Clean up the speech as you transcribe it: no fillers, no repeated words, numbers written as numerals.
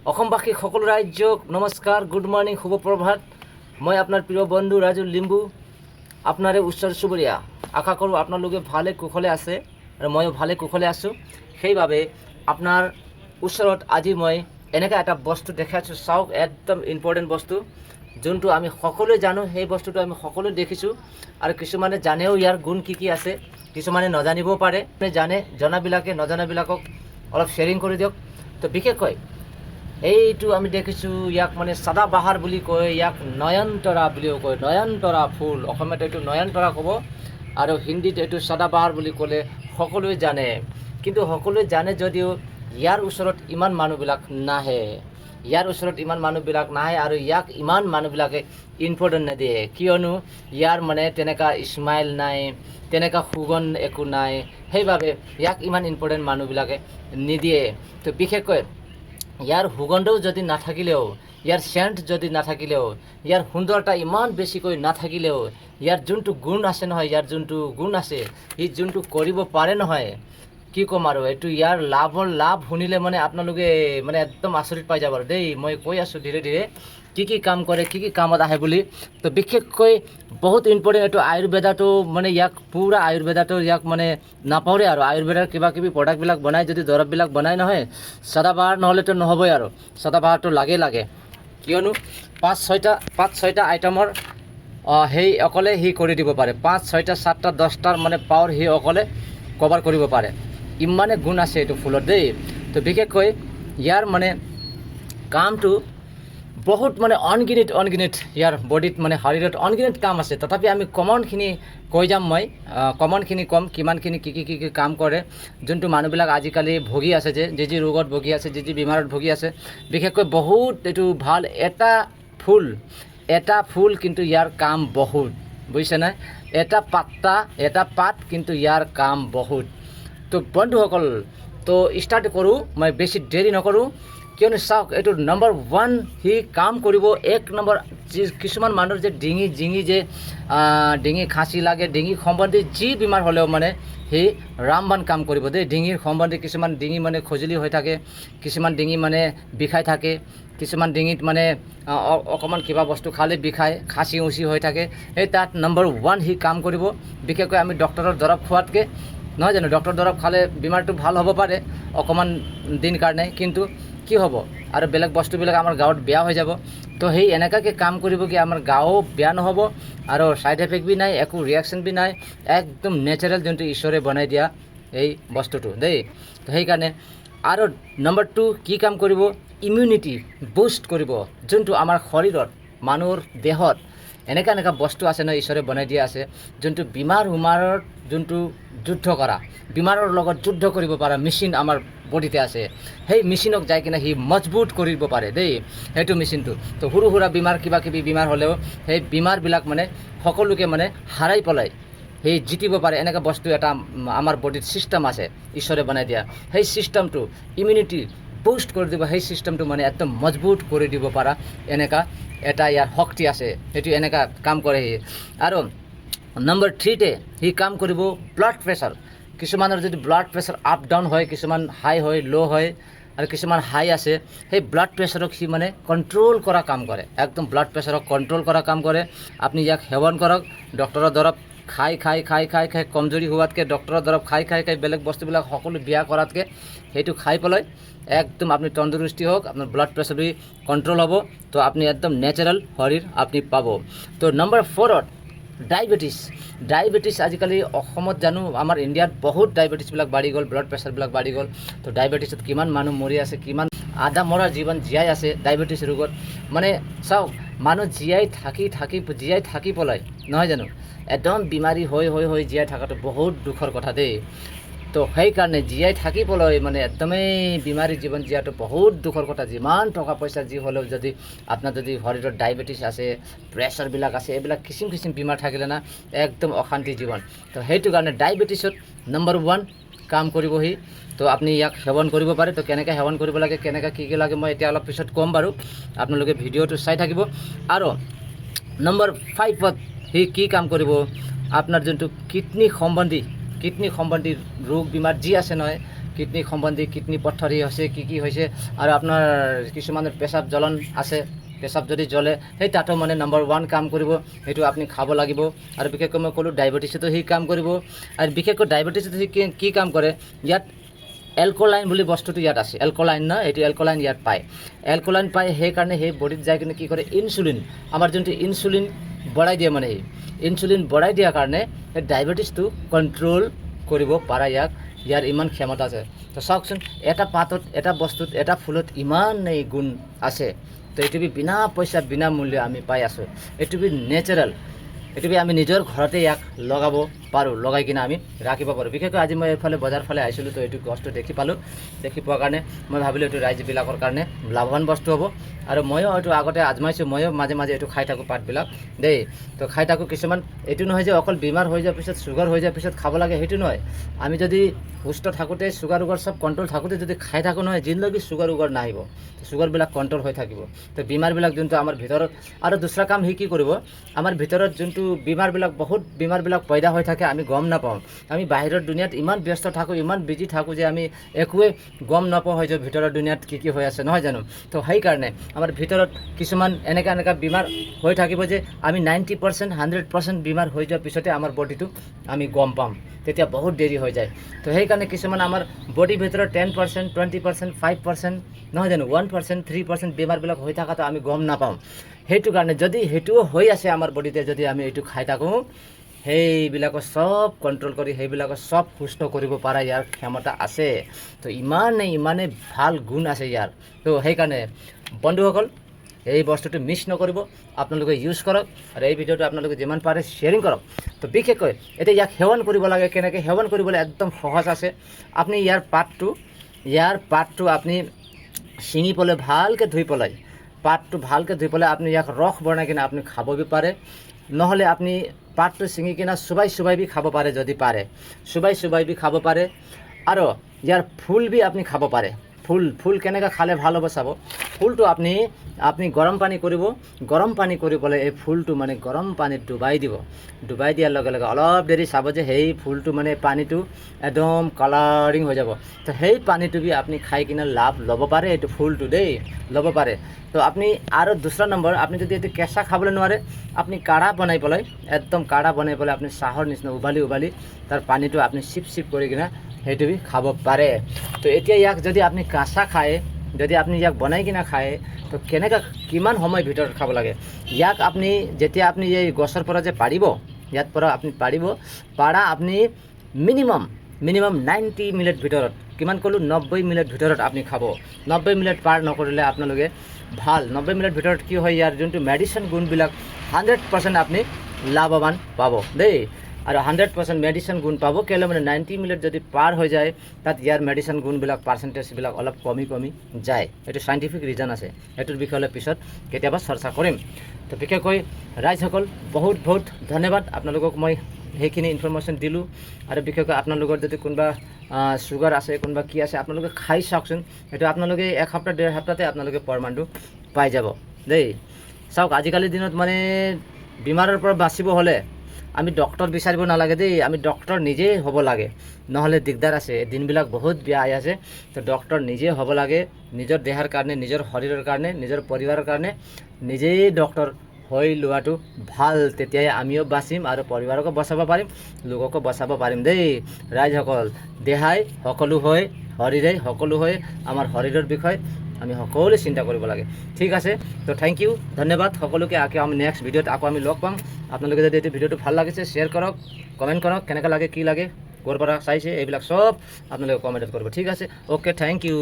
অসমবাসী সকলো ৰাজ্যক নমস্কাৰ, গুড মৰ্নিং, শুভ প্ৰভাত। মই আপোনাৰ প্ৰিয় বন্ধু ৰাজু লিম্বু, আপোনাৰে ওচৰ চুবুৰীয়া। আশা কৰোঁ আপোনালোকে ভালে কুশলে আছে আৰু ময়ো ভালে কুশলে আছোঁ। সেইবাবে আপোনাৰ ওচৰত আজি মই এনেকুৱা এটা বস্তু দেখাইছোঁ, চাওক, একদম ইম্পৰ্টেণ্ট বস্তু, যোনটো আমি সকলোৱে জানো। সেই বস্তুটো আমি সকলোৱে দেখিছোঁ আৰু কিছুমানে জানেও ইয়াৰ গুণ কি কি আছে, কিছুমানে নাজানিবও পাৰে। জানে জনাবিলাকে নজনাবিলাকক অলপ শ্বেয়াৰিং কৰি দিয়ক। তো বিশেষকৈ এইটো আমি দেখিছোঁ, ইয়াক মানে চাদাবাহাৰ বুলি কয়, ইয়াক নয়নতৰা বুলিও কয়। নয়নতৰা ফুল, অসমীয়াত এইটো নয়নতৰা ক'ব আৰু হিন্দীত এইটো চাদাবাহাৰ বুলি ক'লে সকলোৱে জানে। কিন্তু সকলোৱে জানে যদিও ইয়াৰ ওচৰত ইমান মানুহবিলাক নাহে, আৰু ইয়াক ইমান মানুহবিলাকে ইম্পৰ্টেণ্ট নিদিয়ে, কিয়নো ইয়াৰ মানে তেনেকুৱা স্মাইল নাই, তেনেকুৱা সুগন্ধ একো নাই। সেইবাবে ইয়াক ইমান ইম্পৰ্টেণ্ট মানুহবিলাকে নিদিয়ে। তো বিশেষকৈ ইয়াৰ সুগন্ধও যদি নাথাকিলেও, ইয়াৰ চেণ্ট যদি নাথাকিলেও, ইয়াৰ সুন্দৰতা ইমান বেছিকৈ নাথাকিলেও, ইয়াৰ যোনটো গুণ আছে নহয়, সি যোনটো কৰিব পাৰে নহয়, কি ক'ম আৰু, এইটো ইয়াৰ লাভ শুনিলে মানে আপোনালোকে মানে একদম আচৰিত পাই যাব আৰু দেই। মই কৈ আছোঁ ধীৰে ধীৰে কি কি কাম কৰে, কি কি কামত আহে বুলি। তো বিশেষকৈ বহুত ইম্পৰ্টেণ্ট এইটো আয়ুৰ্বেদাটো, মানে ইয়াক পূৰা আয়ুৰ্বেদাটো ইয়াক মানে নাপাহৰে আৰু আয়ুৰ্বেদাৰ কিবা কিবি প্ৰডাক্টবিলাক বনাই, যদি দৰৱবিলাক বনাই নহয়, চাদাবাহাৰ নহ'লেতো নহ'বই আৰু চাদাবাহাৰটো লাগে, কিয়নো পাঁচ ছয়টা আইটেমৰ সেই অকলে সি কৰি দিব পাৰে। 5, 6, 7, 10টাৰ মানে পাৱাৰ সি অকলে কভাৰ কৰিব পাৰে, ইমানে গুণ আছে এইটো ফুলত দেই। তো বিশেষকৈ ইয়াৰ মানে কামটো বহুত মানে অনগিনিত ইয়াৰ বডিত মানে শৰীৰত অনগিনিত কাম আছে। তথাপি আমি কমনখিনি কৈ যাম, মই কমনখিনি ক'ম, কিমানখিনি কি কাম কৰে, যোনটো মানুহবিলাক আজিকালি ভুগি আছে, যি ৰোগত ভুগি আছে, যি বেমাৰত ভুগি আছে। বিশেষকৈ বহুত এইটো ভাল এটা ফুল কিন্তু ইয়াৰ কাম বহুত, বুজিছেনে? এটা পাত কিন্তু ইয়াৰ কাম বহুত। তো বন্ধুসকল, তো ষ্টাৰ্ট কৰোঁ, মই বেছি দেৰি নকৰোঁ, কিয়নো চাওক, এইটো নম্বৰ 1 সি কাম কৰিব। 1 নম্বৰ, কিছুমান মানুহৰ যে ডিঙি খাঁচি লাগে, ডিঙি সম্বন্ধী যি বেমাৰ হ'লেও মানে সি ৰামবান কাম কৰিব দেই। ডিঙিৰ সম্বন্ধী কিছুমান ডিঙি মানে খজুলি হৈ থাকে, কিছুমান ডিঙি মানে বিষাই থাকে, কিছুমান ডিঙিত মানে অকণমান কিবা বস্তু খালে বিষায়, খাঁচি উচি হৈ থাকে। সেই তাত নম্বৰ 1 সি কাম কৰিব। বিশেষকৈ আমি ডক্টৰৰ দৰৱ খোৱাতকৈ, নহয় জানো, ডক্টৰ দৰৱ খালে বেমাৰটো ভাল হ'ব পাৰে অকণমান দিন কাৰণে, কিন্তু কি হ'ব আৰু বেলেগ বস্তুবিলাক আমাৰ গাঁৱত বেয়া হৈ যাব। তো সেই এনেকুৱাকৈ কাম কৰিব কি আমাৰ গাঁও বেয়া নহ'ব আৰু ছাইড এফেক্ট বি নাই, একো ৰিয়েকশ্যন বি নাই, একদম নেচাৰেল যোনটো ঈশ্বৰে বনাই দিয়া এই বস্তুটো দেই। তো সেইকাৰণে আৰু নম্বৰ 2 কি কাম কৰিব, ইমিউনিটি বুষ্ট কৰিব, যোনটো আমাৰ শৰীৰত, মানুহৰ দেহত এনেকুৱা বস্তু আছে ন, ঈশ্বৰে বনাই দিয়া আছে, যোনটো বেমাৰৰ যোনটো বেমাৰৰ লগত যুদ্ধ কৰিব পৰা মেচিন আমাৰ বডিতে আছে। সেই মেচিনক যাই কিনে সি মজবুত কৰিব পাৰে দেই, সেইটো মেচিনটো। তো সৰু সুৰা বেমাৰ, কিবা কিবি বেমাৰ হ'লেও সেই বেমাৰবিলাক মানে সকলোকে মানে হাৰাই পেলাই সেই জিতিব পাৰে, এনেকুৱা বস্তু এটা আমাৰ বডিত ছিষ্টেম আছে, ঈশ্বৰে বনাই দিয়া। সেই ছিষ্টেমটো ইমিউনিটি বুষ্ট কৰি দিব, সেই ছিষ্টেমটো মানে একদম মজবুত কৰি দিব পৰা এনেকুৱা এটা ইয়াৰ শক্তি আছে, সেইটো এনেকুৱা কাম কৰে সি। আৰু নম্বৰ 3তে সি কাম কৰিব ব্লাড প্ৰেছাৰ। কিছুমানৰ যদি ব্লাড প্ৰেছাৰ আপ ডাউন হয়, কিছুমান হাই হয়, ল' হয়, আৰু কিছুমান হাই আছে, সেই ব্লাড প্ৰেছাৰক সি মানে কণ্ট্ৰল কৰা কাম কৰে, একদম ব্লাড প্ৰেছাৰক কণ্ট্ৰল কৰা কাম কৰে। আপুনি ইয়াক সেৱন কৰক, ডক্টৰৰ দৰৱ খাই কমজুৰি হোৱাতকৈ, ডক্টৰৰ দৰৱ খাই বেলেগ বস্তুবিলাক সকলো বিয়া কৰাতকৈ সেইটো খাই পেলাই একদম আপুনি তন্দুৰুস্তি হওক, আপোনাৰ ব্লাড প্ৰেছাৰ কণ্ট্ৰল হ'ব। তো আপুনি একদম নেচাৰেল শৰীৰ আপুনি পাব। তো নম্বৰ 4ত ডায়েবেটিছ আজিকালি অসমত জানো, আমাৰ ইণ্ডিয়াত বহুত ডায়েবেটিছবিলাক বাঢ়ি গ'ল, ব্লাড প্ৰেছাৰবিলাক বাঢ়ি গ'ল। তো ডায়েবেটিছত কিমান মানুহ মৰি আছে, কিমান আধা মৰা জীৱন জীয়াই আছে ডায়েবেটিছ ৰোগত। মানে চাওক, মানুহ জীয়াই থাকি পেলাই, নহয় জানো, একদম বেমাৰী হৈ জীয়াই থকাটো বহুত দুখৰ কথা দেই। তো সেইকাৰণে জীয়াই থাকি পেলাই মানে একদমেই বেমাৰী জীৱন জীয়াটো বহুত দুখৰ কথা। যিমান টকা পইচা যি হ'লেও যদি আপোনাৰ যদি শৰীৰত ডায়েবেটিছ আছে, প্ৰেছাৰবিলাক আছে, এইবিলাক কিচিম বেমাৰ থাকিলে না একদম অশান্তি জীৱন। তো সেইটো কাৰণে ডায়েবেটিছত নম্বৰ 1 কাম কৰিবহি। তো আপুনি ইয়াক সেৱন কৰিব পাৰে। তো কেনেকৈ সেৱন কৰিব লাগে, কেনেকৈ কি লাগে, মই এতিয়া অলপ পিছত ক'ম বাৰু, আপোনালোকে ভিডিঅ'টো চাই থাকিব। আৰু নম্বৰ 5ত সি কি কাম কৰিব, আপোনাৰ যোনটো কিডনী সম্বন্ধী ৰোগ বেমাৰ যি আছে নহয়, কিডনি সম্বন্ধী কিডনি পথৰি হৈছে কি হৈছে আৰু আপোনাৰ কিছুমানৰ পেচাব জ্বলন আছে পেচাব যদি জ্বলে সেই তাতো মানে নম্বৰ 1 কাম কৰিব সেইটো আপুনি খাব লাগিব আৰু বিশেষকৈ মই ক'লোঁ ডায়েবেটিছতো সি কাম কৰিব আৰু বিশেষকৈ ডায়েবেটিছত সি কি কাম কৰে ইয়াত এলকলাইন বুলি বস্তুটো ইয়াত আছে এলকলাইন না এইটো এলকলাইন ইয়াত পায় এলকলাইন পায় সেইকাৰণে সেই বডিত যাই কিনে কি কৰে ইনচুলিন আমাৰ যোনটো ইনচুলিন বঢ়াই দিয়ে মানে ইনচুলিন বঢ়াই দিয়াৰ কাৰণে সেই ডায়েবেটিছটো কণ্ট্ৰল কৰিব পাৰা ইয়াৰ ইমান ক্ষমতা আছে তো চাওকচোন এটা পাতত এটা বস্তুত এটা ফুলত ইমানেই গুণ আছে তো এইটো বিনা পইচা বিনা মূল্যে আমি পাই আছোঁ এইটো নেচাৰেল এইটো আমি নিজৰ ঘৰতে ইয়াক লগাব পাৰোঁ লগাই কিনে আমি ৰাখিব পাৰোঁ বিশেষকৈ আজি মই এইফালে বজাৰ ফালে আহিছিলোঁ তো এইটো গছটো দেখি পালোঁ দেখি পোৱাৰ কাৰণে মই ভাবিলোঁ এইটো ৰাইজবিলাকৰ কাৰণে লাভৱান বস্তু হ'ব আৰু ময়ো এইটো আগতে আজমাইছোঁ ময়ো মাজে মাজে এইটো খাই থাকোঁ পাতবিলাক দেই তো খাই থাকোঁ কিছুমান এইটো নহয় যে অকল বেমাৰ হৈ যোৱাৰ পিছত চুগাৰ হৈ যোৱাৰ পিছত খাব লাগে সেইটো নহয় আমি যদি সুস্থ থাকোঁতে চুগাৰ উগাৰ চব কণ্ট্ৰল থাকোঁতে যদি খাই থাকোঁ নহয় জিন্দগী চুগাৰ উগাৰ নাহিব চুগাৰবিলাক কণ্ট্ৰল হৈ থাকিব তো বেমাৰবিলাক যোনটো আমাৰ ভিতৰত আৰু দুসৰা কাম সি কি কৰিব আমাৰ ভিতৰত যোনটো বেমাৰবিলাক বহুত বেমাৰবিলাক পয়দা হৈ থাকে আমি গম নাপাওঁ আমি বাহিৰৰ দুনিয়াত ইমান ব্যস্ত থাকোঁ ইমান বিজি থাকোঁ যে আমি একোৱে গম নাপাওঁ হয় যে ভিতৰৰ দুনিয়াত কি হৈ আছে নহয় জানো তো সেইকাৰণে আমাৰ ভিতৰত কিছুমান এনেকা বেমাৰ হৈ থাকিব যে আমি 90% 100% বেমাৰ হৈ যোৱাৰ পিছতে আমাৰ বডিটো আমি গম পাম তেতিয়া বহুত দেৰি হৈ যায় তো সেইকাৰণে কিছুমান আমাৰ বডিৰ ভিতৰত 10% 20% 5% নহয় জানো 1% 3% বেমাৰবিলাক হৈ থকাটো আমি গম নাপাওঁ সেইটো কাৰণে যদি সেইটোও হৈ আছে আমাৰ বডিতে যদি আমি এইটো খাই থাকোঁ সেইবিলাকৰ সব কণ্ট্ৰল কৰি সেইবিলাকৰ সব সুস্থ কৰিব পৰা ইয়াৰ ক্ষমতা আছে তো ইমানেই ভাল গুণ আছে ইয়াৰ তো সেইকাৰণে বন্ধুসকল এই বস্তুটো মিছ নকৰিব আপোনালোকে ইউজ কৰক আৰু এই ভিডিঅ'টো আপোনালোকে যিমান পাৰে শ্বেয়াৰিং কৰক তো বিশেষকৈ এতিয়া ইয়াক সেৱন কৰিব লাগে কেনেকৈ সেৱন কৰিবলৈ একদম সহজ আছে আপুনি ইয়াৰ পাতটো আপুনি ছিঙি পেলাই ভালকৈ ধুই পেলাই পাতটো ভালকৈ ধুই পেলাই আপুনি ইয়াক ৰস বনাই কিনে আপুনি খাব পাৰে নহ'লে আপুনি পাতটো ছিঙি কিনে চুবাই বি খাব পাৰে যদি পাৰে চুবাই বি খাব পাৰে আৰু ইয়াৰ ফুল বি আপুনি খাব পাৰে ফুল কেনেকৈ খালে ভাল হ'ব চাব ফুলটো আপুনি গৰম পানী কৰিব গৰম পানী কৰি পেলাই এই ফুলটো মানে গৰম পানীত ডুবাই দিয়াৰ লগে লগে অলপ দেৰি চাব যে সেই ফুলটো মানে পানীটো একদম কালাৰিং হৈ যাব তো সেই পানীটো বি আপুনি খাই কিনে লাভ ল'ব পাৰে এইটো ফুলটো দেই ল'ব পাৰে তো আপুনি আৰু দুসৰা নম্বৰ আপুনি যদি এইটো কেঁচা খাবলৈ নোৱাৰে আপুনি কাঢ়া বনাই পেলাই একদম কাঢ়া বনাই পেলাই আপুনি চাহৰ নিচিনা উবালি তাৰ পানীটো আপুনি চিপ কৰি কিনে সেইটো বি খাব পাৰে তো এতিয়া ইয়াক যদি আপুনি কাঁচা খায় যদি আপুনি ইয়াক বনাই কিনে খায় তো কিমান সময় ভিতৰত খাব লাগে ইয়াক আপুনি যেতিয়া আপুনি এই গছৰ পৰা যে পাৰিব ইয়াত পৰা আপুনি পাৰা আপুনি মিনিমাম 90 মিনিট ভিতৰত কিমান ক'লোঁ 90 মিনিট ভিতৰত আপুনি খাব 90 মিনিট পাৰ নকৰিলে আপোনালোকে ভাল 90 মিনিট ভিতৰত কি হয় ইয়াৰ যোনটো মেডিচিন গুণবিলাক 100% আপুনি লাভৱান পাব দেই আৰু 100% মেডিচিন গুণ পাব কেলৈ মানে 90 মিনিট যদি পাৰ হৈ যায় তাত ইয়াৰ মেডিচিন গুণবিলাক পাৰ্চেণ্টেজবিলাক অলপ কমি যায় এইটো চাইণ্টিফিক ৰিজন আছে এইটোৰ বিষয়ে পিছত কেতিয়াবা চৰ্চা কৰিম তো বিশেষকৈ ৰাইজসকল বহুত ধন্যবাদ আপোনালোকক মই সেইখিনি ইনফৰমেশ্যন দিলোঁ আৰু বিশেষকৈ আপোনালোকৰ যদি কোনোবা চুগাৰ আছে কোনোবা কি আছে আপোনালোকে খাই চাওকচোন এইটো আপোনালোকে এক সপ্তাহ 1.5 সপ্তাহতে আপোনালোকে প্ৰমাণটো পাই যাব দেই চাওক আজিকালিৰ দিনত মানে বেমাৰৰ পৰা বাচিব হ'লে আমি ডক্টৰ বিচাৰিব নালাগে দেই আমি ডক্টৰ নিজেই হ'ব লাগে নহ'লে দিগদাৰ আছে দিনবিলাক বহুত বেয়া আহি আছে তো ডক্টৰ নিজে হ'ব লাগে নিজৰ দেহাৰ কাৰণে নিজৰ শৰীৰৰ কাৰণে নিজৰ পৰিবাৰৰ কাৰণে নিজেই ডক্টৰ হৈ লোৱাটো ভাল তেতিয়াই আমিও বাচিম আৰু পৰিবাৰকো বচাব পাৰিম লোককো বচাব পাৰিম দেই ৰাইজসকল দেহাই সকলো হয় শৰীৰে সকলো হয় আমাৰ শৰীৰৰ বিষয়ে আমি সকলোৱে চিন্তা কৰিব লাগে ঠিক আছে তো থ্যাংক ইউ ধন্যবাদ সকলোকে আকৌ আমি নেক্সট ভিডিঅ'ত আকৌ আমি লগ পাম আপোনালোকে যদি এই ভিডিঅ'টো ভাল লাগিছে শ্বেয়াৰ কৰক কমেণ্ট কৰক কেনেকৈ লাগে কি লাগে ক'ৰ পৰা চাইছে এইবিলাক সব আপোনালোকে কমেণ্টত কৰিব ঠিক আছে ওকে থ্যাংক ইউ